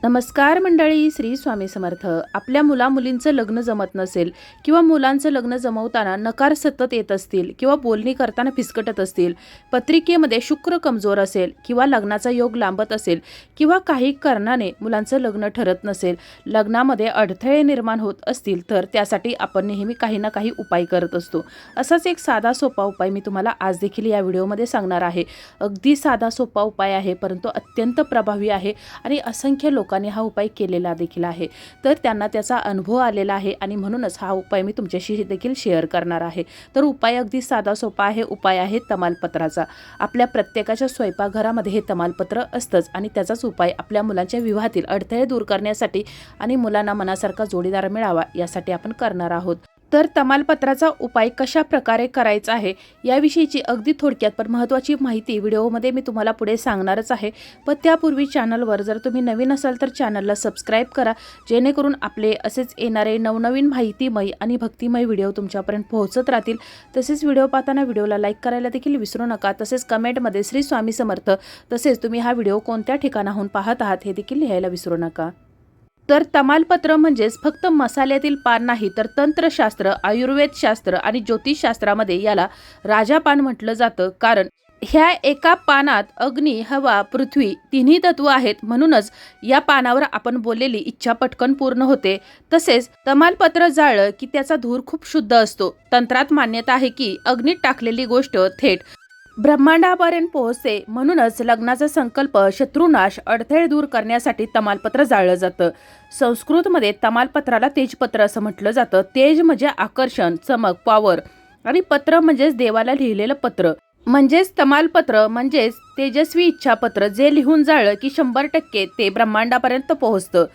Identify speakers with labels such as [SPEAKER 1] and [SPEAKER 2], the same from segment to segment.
[SPEAKER 1] नमस्कार मंडळी, श्री स्वामी समर्थ. आपल्या मुलामुलींचं लग्न जमत नसेल किंवा मुलांचं लग्न जमवताना नकार सतत येत असतील किंवा बोलणी करताना फिसकटत असतील, पत्रिकेमध्ये शुक्र कमजोर असेल किंवा लग्नाचा योग लांबत असेल किंवा काही कारणाने मुलांचं लग्न ठरत नसेल, लग्नामध्ये अडथळे निर्माण होत असतील, तर त्यासाठी आपण नेहमी काही ना काही उपाय करत असतो. असाच एक साधा सोपा उपाय मी तुम्हाला आज देखील या व्हिडिओमध्ये सांगणार आहे. अगदी साधा सोपा उपाय आहे, परंतु अत्यंत प्रभावी आहे आणि असंख्य लोकांनी हा उपाय केलेला देखील आहे. तर त्यांना त्याचा अनुभव आलेला आहे आणि म्हणूनच हा उपाय मी तुमच्याशी देखील शेअर करणार आहे. तर उपाय अगदी साधा सोपा आहे. उपाय आहे तमालपत्राचा. आपल्या प्रत्येकाच्या स्वयंपाकघरामध्ये हे तमालपत्र असतंच आणि त्याचाच उपाय आपल्या मुलांच्या विवाहातील अडथळे दूर करण्यासाठी आणि मुलांना मनासारखा जोडीदार मिळावा यासाठी आपण करणार आहोत. तर तमालपत्राचा उपाय कशा प्रकारे करायचा आहे याविषयीची अगदी थोडक्यात पण महत्त्वाची माहिती व्हिडिओमध्ये मी तुम्हाला पुढे सांगणारच आहे. पण त्यापूर्वी चॅनलवर जर तुम्ही नवीन असाल तर चॅनलला सबस्क्राईब करा, जेणेकरून आपले असेच येणारे नवनवीन माहितीमय आणि भक्तिमय व्हिडिओ तुमच्यापर्यंत पोहोचत राहतील. तसेच व्हिडिओ पाहताना व्हिडिओला लाईक करायला देखील विसरू नका. तसेच कमेंटमध्ये श्री स्वामी समर्थ तसेच तुम्ही हा व्हिडिओ कोणत्या ठिकाणाहून पाहत आहात हे देखील लिहायला विसरू नका. तर तमालपत्र म्हणजेच फक्त मसाल्यातील पान नाही, तर तंत्रशास्त्र, आयुर्वेदशास्त्र आणि ज्योतिषशास्त्रामध्ये याला राजा पान म्हटलं जातं. कारण ह्या एका पानात अग्नी, हवा, पृथ्वी तिन्ही तत्व आहेत. म्हणूनच या पानावर आपण बोललेली इच्छा पटकन पूर्ण होते. तसेच तमालपत्र जाळलं की त्याचा धूर खूप शुद्ध असतो. तंत्रात मान्यता आहे की अग्नीत टाकलेली गोष्ट थेट ब्रह्मांडापर्यंत पोहोचते. म्हणूनच लग्नाचा संकल्प, शत्रुनाश, अडथळे दूर करण्यासाठी तमालपत्र जाळलं जातं. संस्कृतमध्ये तमालपत्राला तेजपत्र असं म्हटलं जातं. तेज म्हणजे आकर्षण, चमक, पॉवर आणि पत्र म्हणजेच देवाला लिहिलेलं पत्र. म्हणजेच तमालपत्र म्हणजेच तेजस्वी इच्छापत्र, जे लिहून जाळलं की 100% ते ब्रह्मांडापर्यंत पोहोचतं.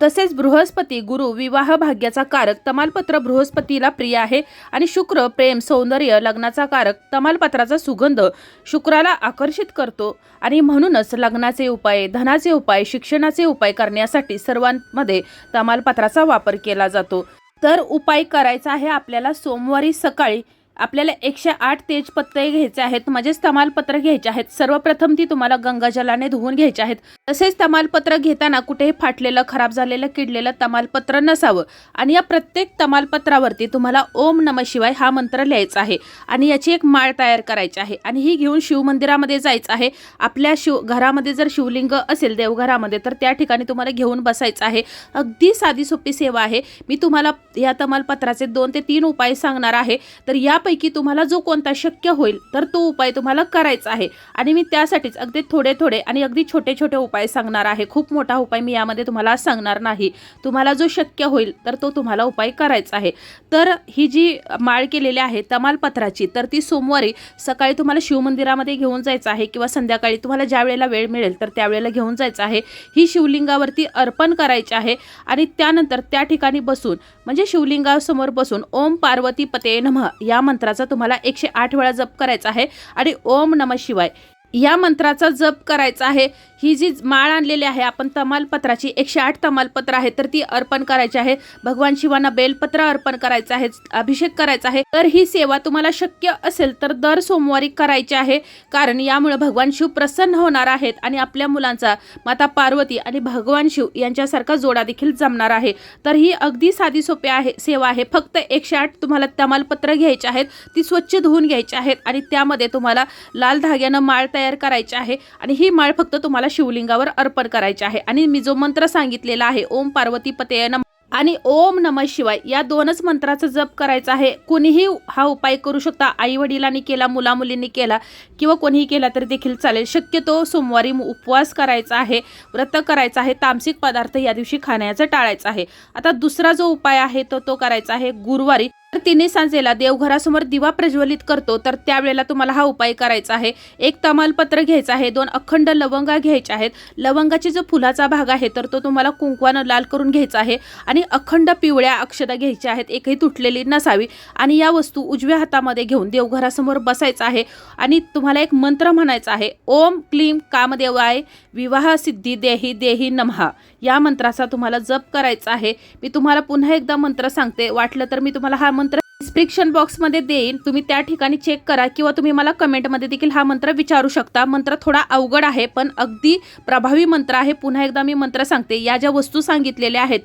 [SPEAKER 1] तसेच बृहस्पती, गुरु, विवाह भाग्याचा कारक तमालपत्र बृहस्पतीला प्रिय आहे आणि शुक्र, प्रेम, सौंदर्य, लग्नाचा कारक तमालपत्राचा सुगंध शुक्राला आकर्षित करतो. आणि म्हणूनच लग्नाचे उपाय, धनाचे उपाय, शिक्षणाचे उपाय करण्यासाठी सर्वांमध्ये तमालपत्राचा वापर केला जातो. तर उपाय करायचा आहे आपल्याला सोमवारी सकाळी. आपल्याला 108 तेजपत्ते घ्यायचे आहेत, म्हणजेच तमालपत्र घ्यायचे आहेत. सर्वप्रथम ती तुम्हाला गंगाजलाने धुवून घ्यायचे आहेत. तसेच तमालपत्र घेताना कुठेही फाटलेलं, खराब झालेलं, किडलेलं तमालपत्र नसावं. आणि या प्रत्येक तमालपत्रावरती तुम्हाला ओम नमः शिवाय हा मंत्र लिहायचा आहे आणि याची एक माळ तयार करायची आहे आणि ही घेऊन शिवमंदिरामध्ये जायचं आहे. आपल्या घरामध्ये जर शिवलिंग असेल देवघरामध्ये तर त्या ठिकाणी तुम्हाला घेऊन बसायचं आहे. अगदी साधी सोपी सेवा आहे. मी तुम्हाला या तमालपत्राचे 2 ते 3 उपाय सांगणार आहे. तर यापैकी तुम्हाला जो कोणता शक्य होईल तर तो उपाय तुम्हाला करायचा आहे. आणि मी त्यासाठीच अगदी थोडे थोडे आणि अगदी छोटे छोटे उपाय सांगणार आहे. खूप मोठा उपाय मी यामध्ये तुम्हाला सांगणार नाही. तुम्हाला जो शक्य होईल तर तो तुम्हाला उपाय करायचा आहे. तर ही जी माळ केलेली आहे तमालपत्राची, तर ती सोमवारी सकाळी तुम्हाला शिवमंदिरामध्ये घेऊन जायचं आहे किंवा संध्याकाळी तुम्हाला ज्या वेळेला वेळ मिळेल तर त्यावेळेला घेऊन जायचं आहे. ही शिवलिंगावरती अर्पण करायची आहे आणि त्यानंतर त्या ठिकाणी बसून म्हणजे शिवलिंगासमोर बसून ओम पार्वती पते नमः या मंत्राचा तुम्हाला 108 वेळा जप करायचा आहे आणि ओम नमः शिवाय या मंत्राचा जप करायचा आहे. ही जी माळ आणलेली आहे आपण तमालपत्राची, 108 तमालपत्र आहे, तर ती अर्पण करायची आहे. भगवान शिवांना बेलपत्र अर्पण करायचं आहे, अभिषेक करायचा आहे. तर ही सेवा तुम्हाला शक्य असेल तर दर सोमवारी करायची आहे. कारण यामुळे भगवान शिव प्रसन्न होणार आहेत आणि आपल्या मुलांचा माता पार्वती आणि भगवान शिव यांच्यासारखा जोडा देखील जमणार आहे. तर ही अगदी साधी सोपी आहे सेवा आहे. फक्त 108 तुम्हाला तमालपत्र घ्यायचे आहेत, ती स्वच्छ धुवून घ्यायची आहेत आणि त्यामध्ये तुम्हाला लाल धाग्यानं माळ तयार करायची आहे आणि ही माळ फक्त तुम्हाला शिवलिंगावर अर्पण करायची आहे. आणि मी जो मंत्र सांगितलेला आहे ओम पार्वती पते नमः आणि ओम नमः शिवाय या 2च मंत्राचा जप करायचा आहे. कोणीही हा उपाय करू शकता. आई वडिलांनी केला, मुला मुलींनी केला किंवा कोणीही केला तरी देखील चालेल. शक्यतो सोमवारी उपवास करायचा आहे, व्रत करायचं आहे, तामसिक पदार्थ या दिवशी खाण्याचं टाळायचं आहे. आता दुसरा जो उपाय आहे तो करायचा आहे गुरुवारी. तर तिन्ही सांजेला देवघरासमोर दिवा प्रज्वलित करतो तर त्यावेळेला तुम्हाला हा उपाय करायचा आहे. 1 तमालपत्र घ्यायचं आहे, 2 अखंड लवंगा घ्यायच्या आहेत. लवंगाची जो फुलाचा भाग आहे तर तो तुम्हाला कुंकवानं लाल करून घ्यायचा आहे आणि अखंड पिवळ्या अक्षता घ्यायच्या आहेत, एकही तुटलेली नसावी. आणि या वस्तू उजव्या हातामध्ये घेऊन देवघरासमोर बसायचं आहे आणि तुम्हाला एक मंत्र म्हणायचा आहे. ओम क्लीम कामदेवाय विवाह सिद्धी देही देही नमः या मंत्राचा तुम्हाला जप करायचा आहे. मी तुम्हाला पुन्हा एकदा मंत्र सांगते, वाटलं तर मी तुम्हाला हा मंत्र डिस्क्रिप्शन बॉक्समध्ये देईन, तुम्ही त्या ठिकाणी चेक करा किंवा तुम्ही मला कमेंटमध्ये देखील हा मंत्र विचारू शकता. मंत्र थोडा अवघड आहे पण अगदी प्रभावी मंत्र आहे. पुन्हा एकदा मी मंत्र सांगते. या ज्या वस्तू सांगितलेल्या आहेत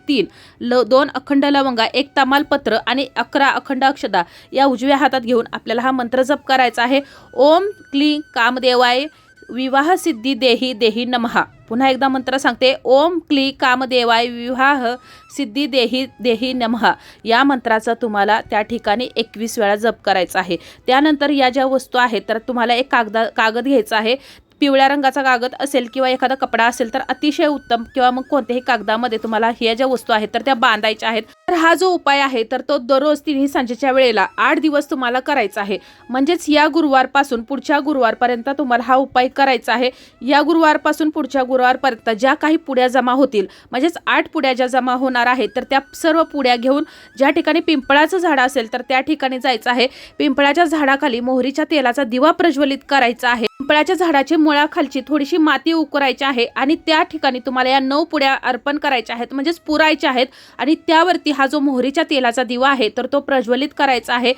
[SPEAKER 1] 2 अखंड लवंगा, 1 तमालपत्र आणि 11 अखंड अक्षता या उजव्या हातात घेऊन आपल्याला हा मंत्र जप करायचा आहे. ओम क्लीं कामदेवाय विवाह सिद्धी देही देही नमः. पुन्हा एकदा मंत्र सांगते. ओम क्ली कामदेवाय विवाह सिद्धी देही देही नमः. या मंत्राचा तुम्हाला त्या ठिकाणी 21 वेळा जप करायचा आहे. त्यानंतर या ज्या वस्तू आहेत तर तुम्हाला एक कागद घ्यायचा आहे. पिवळ्या रंगाचा कागद असेल किंवा एखादा कपडा असेल तर अतिशय उत्तम, किंवा मग कोणत्याही कागदामध्ये तुम्हाला ह्या ज्या वस्तू आहेत तर त्या बांधायच्या आहेत. तर हा जो उपाय आहे तर तो दररोज 3 सांजेच्या वेळेला 8 दिवस तुम्हाला करायचा आहे. म्हणजेच या गुरुवारपासून पुढच्या गुरुवारपर्यंत तुम्हाला हा उपाय करायचा आहे. या गुरुवारपासून पुढच्या गुरुवारपर्यंत ज्या काही पुड्या जमा होतील, म्हणजेच 8 पुड्या ज्या जमा होणार आहेत तर त्या सर्व पुड्या घेऊन ज्या ठिकाणी पिंपळाचं झाड असेल तर त्या ठिकाणी जायचं आहे. पिंपळाच्या झाडाखाली मोहरीच्या तेलाचा दिवा प्रज्वलित करायचा आहे. पिंपळाच्या झाडाची मुळाखालची थोडीशी माती उकरायची आहे आणि त्या ठिकाणी तुम्हाला या 9 पुड्या अर्पण करायच्या आहेत, म्हणजेच पुरायच्या आहेत. आणि त्यावरती हा जो मोहरीच्या तेलाचा दिवा आहे तर तो प्रज्वलित करायचा आहे.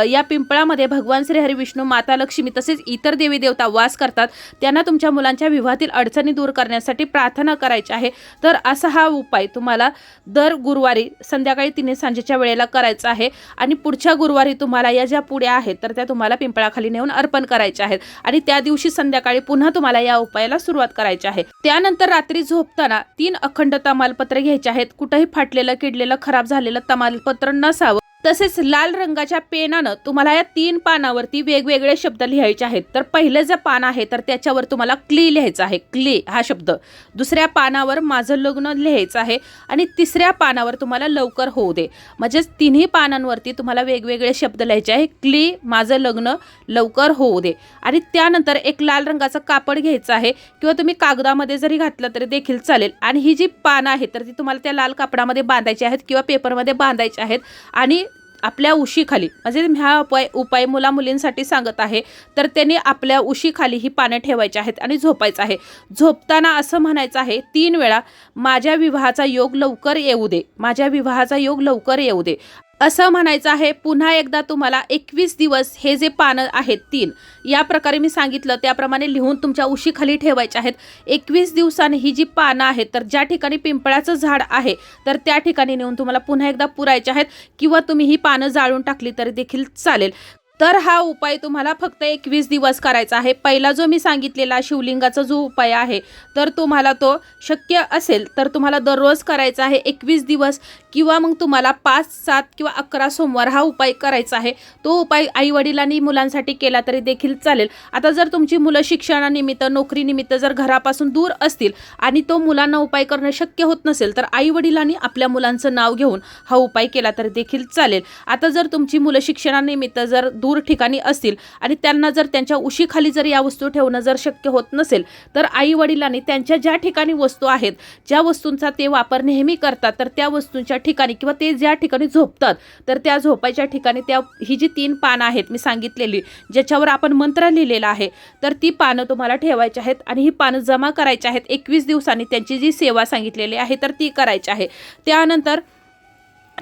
[SPEAKER 1] या पिंपळामध्ये भगवान श्री हरी विष्णू, माता लक्ष्मी तसेच इतर देवी देवता वास करतात. त्यांना तुमच्या मुलांच्या विवाहातील अडचणी दूर करण्यासाठी प्रार्थना करायची आहे. तर असा हा उपाय तुम्हाला दर गुरुवारी संध्याकाळी 3 सांजेच्या वेळेला करायचा आहे. आणि पुढच्या गुरुवारी तुम्हाला या ज्या पुड्या आहेत तर त्या तुम्हाला पिंपळाखाली नेऊन अर्पण करायच्या आहेत. आणि त्या दिवशी संध्याकाळी पुन्हा तुम्हाला या उपायाला सुरुवात करायची आहे. त्यानंतर रात्री झोपताना 3 अखंड तमालपत्र घ्यायचे आहेत. कुठेही फाटलेलं, किडलेलं, खराब झालेलं तमालपत्र नसावं. तसेच लाल रंगाच्या पेनानं तुम्हाला या 3 पानावरती वेगवेगळे शब्द लिहायचे आहेत. तर पहिलं जे पान आहे तर त्याच्यावर तुम्हाला क्ली लिहायचं आहे, क्ली हा शब्द. दुसऱ्या पानावर माझं लग्न लिहायचं आहे. आणि तिसऱ्या पानावर तुम्हाला लवकर होऊ दे. म्हणजेच 3ही पानांवरती तुम्हाला वेगवेगळे शब्द लिहायचे आहे. क्ली, माझं लग्न, लवकर होऊ दे. आणि त्यानंतर एक लाल रंगाचं कापड घ्यायचं आहे किंवा तुम्ही कागदामध्ये जरी घातलं तरी देखील चालेल. आणि ही जी पानं आहेत तर ती तुम्हाला त्या लाल कापडामध्ये बांधायची आहेत किंवा पेपरमध्ये बांधायची आहेत. आणि आपल्या उशीखाली, म्हणजे हा उपाय मुलामुलींसाठी सांगत आहे, तर त्यांनी आपल्या उशीखाली ही पानं ठेवायची आहेत आणि झोपायचं आहे. झोपताना असं म्हणायचं आहे 3 वेळा, माझ्या विवाहाचा योग लवकर येऊ दे, माझ्या विवाहाचा योग लवकर येऊ दे असं म्हणायचं आहे. पुन्हा एकदा तुम्हाला 21 दिवस हे जे पानं आहेत 3 या प्रकारे मी सांगितलं त्याप्रमाणे लिहून तुमच्या उशीखाली ठेवायचे आहेत. 21 दिवसांनी ही जी पानं आहेत तर ज्या ठिकाणी पिंपळाचं झाड आहे तर त्या ठिकाणी नेऊन तुम्हाला पुन्हा एकदा पुरायचे आहेत, किंवा तुम्ही ही पानं जाळून टाकली तरी देखील चालेल. तर हा उपाय तुम्हाला फक्त 21 दिवस करायचा आहे. पहिला जो मी सांगितलेला शिवलिंगाचा जो उपाय आहे तर तुम्हाला तो शक्य असेल तर तुम्हाला दररोज करायचा आहे 21 दिवस, किंवा मग तुम्हाला 5, 7 किंवा 11 सोमवार हा उपाय करायचा आहे. तो उपाय आईवडिलांनी मुलांसाठी केला तरी देखील चालेल. आता जर तुमची मुलं शिक्षणानिमित्त, नोकरीनिमित्त जर घरापासून दूर असतील आणि तो मुलांना उपाय करणं शक्य होत नसेल तर आईवडिलांनी आपल्या मुलांचं नाव घेऊन हा उपाय केला तरी देखील चालेल. आता जर तुमची मुलं शिक्षणानिमित्त जर दूर ठिकाणी असतील आणि त्यांना जर त्यांच्या उशीखाली जर या वस्तू ठेवणं जर शक्य होत नसेल तर आई वडिलांनी त्यांच्या ज्या ठिकाणी वस्तू आहेत, ज्या वस्तूंचा ते वापर नेहमी करतात, तर त्या वस्तूंच्या ठिकाणी किंवा ते ज्या ठिकाणी झोपतात तर त्या झोपायच्या ठिकाणी ही जी 3 पानं आहेत मी सांगितलेली, ज्याच्यावर आपण मंत्र लिहिलेला आहे, तर ती पानं तुम्हाला ठेवायची आहेत आणि ही पानं जमा करायची आहेत. 21 दिवसांनी त्यांची जी सेवा सांगितलेली आहे तर ती करायची आहे. त्यानंतर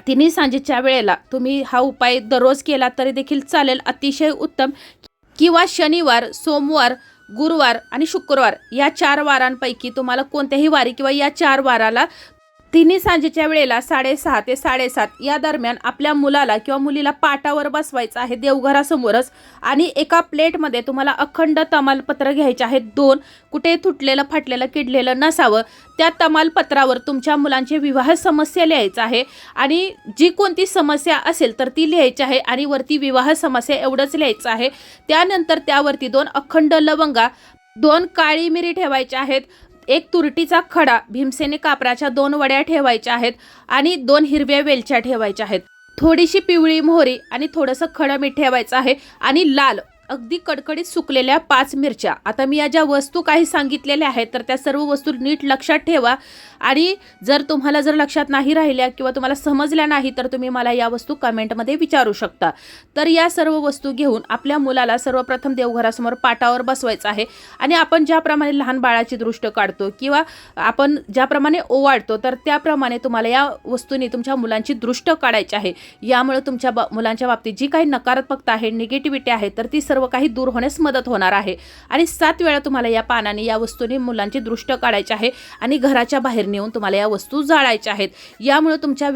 [SPEAKER 1] 3 सांजेच्या वेळेला तुम्ही हा उपाय दररोज केला तरी देखील चालेल, अतिशय उत्तम. किंवा शनिवार, सोमवार, गुरुवार आणि शुक्रवार या 4 वारांपैकी तुम्हाला कोणत्याही वारी किंवा या 4 वाराला 3 सांजेच्या वेळेला 6:30 ते 7:30 या दरम्यान आपल्या मुलाला किंवा मुलीला पाटावर बसवायचं आहे देवघरासमोरच. आणि एका प्लेटमध्ये तुम्हाला अखंड तमालपत्र घ्यायचे आहेत 2, कुठे तुटलेलं, फाटलेलं, किडलेलं नसावं. त्या तमालपत्रावर तुमच्या मुलांची विवाह समस्या लिहायचं आहे आणि जी कोणती समस्या असेल तर ती लिहायची आहे आणि वरती विवाह समस्या एवढंच लिहायचं आहे. त्यानंतर त्यावरती 2 अखंड लवंगा, 2 काळी मिरी ठेवायच्या आहेत, 1 तुरटीचा खडा, भीमसेनी कापराच्या 2 वड्या ठेवायच्या आहेत आणि 2 हिरव्या वेलच्या ठेवायच्या आहेत. थोडीशी पिवळी मोहरी आणि थोडंसं खडं मीठ ठेवायचं आहे आणि लाल अगदी कडकडीत सुकलेल्या 5 मिरच्या. आता मी या ज्या वस्तू काही सांगितलेल्या आहेत तर त्या सर्व वस्तू नीट लक्षात ठेवा आणि जर तुम्हाला लक्षात नाही राहिल्या किंवा तुम्हाला समजल्या नाही तर तुम्ही मला या वस्तू कमेंटमध्ये विचारू शकता. तर या सर्व वस्तू घेऊन आपल्या मुलाला सर्वप्रथम देवघरासमोर पाटावर बसवायचं आहे आणि आपण ज्याप्रमाणे लहान बाळाची दृष्ट काढतो किंवा आपण ज्याप्रमाणे ओवाळतो तर त्याप्रमाणे तुम्हाला या वस्तूंनी तुमच्या मुलांची दृष्ट काढायची आहे. यामुळे तुमच्या मुलांच्या बाबतीत जी काही नकारात्मकता आहे, निगेटिव्हिटी आहे तर ती सर्व काही दूर होण्यास मदत होणार आहे. आणि 7 वेळा तुम्हाला या पानाने या वस्तूंनी मुलांची दृष्ट काढायची आहे आणि घराच्या बाहेर नेऊन तुम्हाला या वस्तू जाळायच्या आहेत. यामुळे तुमच्या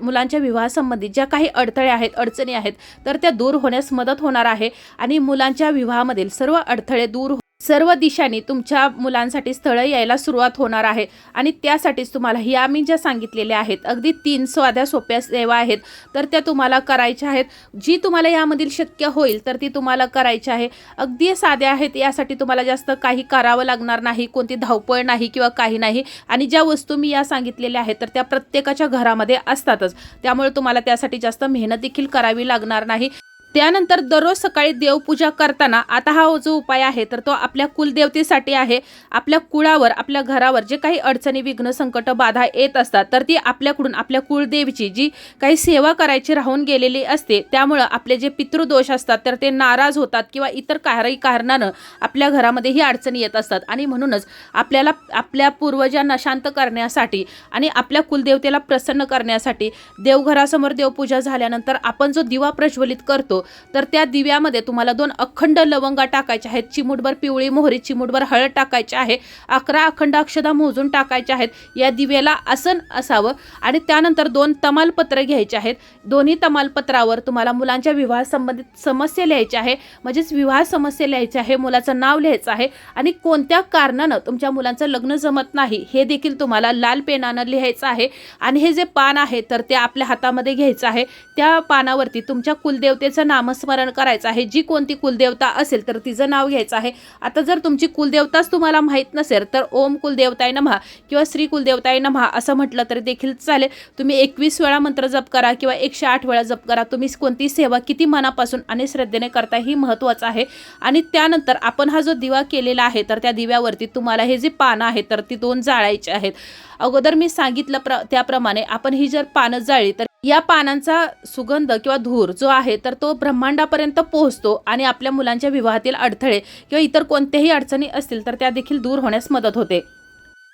[SPEAKER 1] मुलांच्या विवाहासंबंधित ज्या काही अडथळे आहेत, अडचणी आहेत तर त्या दूर होण्यास मदत होणार आहे आणि मुलांच्या विवाहामधील सर्व अडथळे दूर सर्व दिशांनी तुमच्या मुलांसाठी स्थळं यायला सुरुवात होणार आहे. आणि त्यासाठीच तुम्हाला ह्या मी ज्या सांगितलेल्या आहेत अगदी 3 साध्या सोप्या सेवा आहेत तर त्या तुम्हाला करायच्या आहेत. जी तुम्हाला यामधील शक्य होईल तर ती तुम्हाला करायची आहे. अगदी साध्या आहेत, यासाठी तुम्हाला जास्त काही करावं लागणार नाही, कोणती धावपळ नाही किंवा काही नाही. आणि ज्या वस्तू मी या सांगितलेल्या आहेत तर त्या प्रत्येकाच्या घरामध्ये असतातच, त्यामुळे तुम्हाला त्यासाठी जास्त मेहनत देखील करावी लागणार नाही. त्यानंतर दररोज सकाळी देवपूजा करताना आता हा जो उपाय आहे तर तो आपल्या कुलदेवतेसाठी आहे. आपल्या कुळावर, आपल्या घरावर जे काही अडचणी, विघ्न, संकट, बाधा येत असतात तर ती आपल्याकडून आपल्या कुळदेवीची जी काही सेवा करायची राहून गेलेली असते, त्यामुळं आपले जे पितृदोष असतात तर ते नाराज होतात किंवा इतर काही कारणानं आपल्या घरामध्ये ही अडचणी येत असतात. आणि म्हणूनच आपल्याला आपल्या पूर्वजांना शांत करण्यासाठी आणि आपल्या कुलदेवतेला प्रसन्न करण्यासाठी देवघरासमोर देवपूजा झाल्यानंतर आपण जो दिवा प्रज्वलित करतो तर त्या दिव्यामध्ये तुम्हाला 2 अखंड लवंगा टाकायच्या आहेत, चिमूटभर पिवळी मोहरी, चिमूटभर हळद टाकायची आहे, 11 अखंड अक्षता मोजून टाकायच्या आहेत. या दिव्याला आसन असावं आणि त्यानंतर 2 तमालपत्र घ्यायचे आहेत. दोन्ही तमालपत्रावर तुम्हाला मुलांच्या विवाहासंबंधित समस्या लिहायची आहे, म्हणजेच विवाह समस्या लिहायची आहे, मुलाचं नाव लिहायचं आहे आणि कोणत्या कारणानं तुमच्या मुलांचं लग्न जमत नाही हे देखील तुम्हाला लाल पेनानं लिहायचं आहे. आणि हे जे पान आहे तर ते आपल्या हातामध्ये घ्यायचं आहे. त्या पानावरती तुमच्या कुलदेवतेचं नामस्मरण करायचं आहे. जी कोणती कुलदेवता असेल तर तिचं नाव घ्यायचं आहे. आता जर तुमची कुलदेवताच तुम्हाला माहीत नसेल तर ओम कुलदेवताय नमः किंवा श्री कुलदेवताय नमः असं म्हटलं तरी देखील चालेल. तुम्ही 21 वेळा मंत्र जप करा किंवा 108 वेळा जप करा. तुम्ही कोणती सेवा किती मनापासून आणि श्रद्धेने करता ही महत्त्वाचं आहे. आणि त्यानंतर आपण हा जो दिवा केलेला आहे तर त्या दिव्यावरती तुम्हाला हे जे पानं आहेत तर ती 2 जाळायची आहेत. अगोदर मी सांगितलं त्याप्रमाणे आपण ही जर पानं जाळली तर या पानांचा सुगंध किंवा धूर जो आहे तर तो ब्रह्मांडापर्यंत पोहोचतो आणि आपल्या मुलांच्या विवाहातील अडथळे किंवा इतर कोणत्याही अडचणी असतील तर त्या देखील दूर होण्यास मदत होते.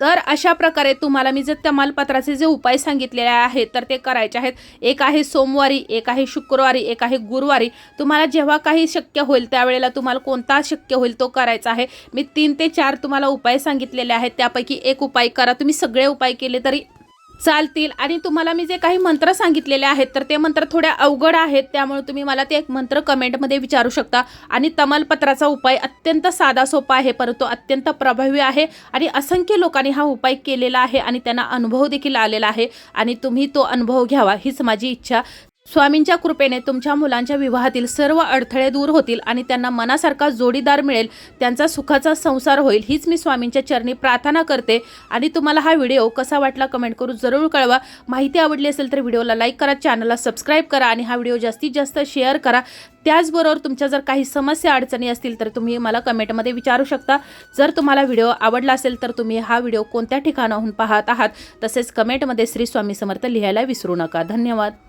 [SPEAKER 1] तर अशा प्रकारे तुम्हाला मी जे तमालपत्राचे जे उपाय सांगितलेले आहेत तर ते करायचे आहेत. एक आहे सोमवारी, एक आहे शुक्रवारी, एक आहे गुरुवारी. तुम्हाला जेव्हा काही शक्य होईल त्यावेळेला तुम्हाला कोणता शक्य होईल तो करायचा आहे. मी 3 ते 4 तुम्हाला उपाय सांगितलेले आहेत, त्यापैकी एक उपाय करा. तुम्ही सगळे उपाय केले तरी चालतील. आणि तुम्हाला मी जे काही मंत्र सांगितलेले आहेत तर ते मंत्र थोड्या अवघड आहेत, त्यामुळे तुम्ही मला ते एक मंत्र कमेंटमध्ये विचारू शकता. आणि तमालपत्राचा उपाय अत्यंत साधा सोपा आहे परंतु अत्यंत प्रभावी आहे आणि असंख्य लोकांनी हा उपाय केलेला आहे आणि त्यांना अनुभव देखील आलेला आहे आणि तुम्ही तो अनुभव घ्यावा हीच माझी इच्छा. स्वामींच्या कृपेने तुमच्या मुलांच्या विवाहातील सर्व अडथळे दूर होतील आणि त्यांना मनासारखा जोडीदार मिळेल, त्यांचा सुखाचा संसार होईल हीच मी स्वामींच्या चरणी प्रार्थना करते. आणि तुम्हाला हा व्हिडिओ कसा वाटला कमेंट करून जरूर कळवा. माहिती आवडली असेल तर व्हिडिओला लाईक करा, चॅनलला सबस्क्राईब करा आणि हा व्हिडिओ जास्तीत जास्त शेअर करा. त्याचबरोबर तुमच्या जर काही समस्या अडचणी असतील तर तुम्ही मला कमेंटमध्ये विचारू शकता. जर तुम्हाला व्हिडिओ आवडला असेल तर तुम्ही हा व्हिडिओ कोणत्या ठिकाणाहून पाहत आहात तसेच कमेंटमध्ये श्री स्वामी समर्थ लिहायला विसरू नका. धन्यवाद.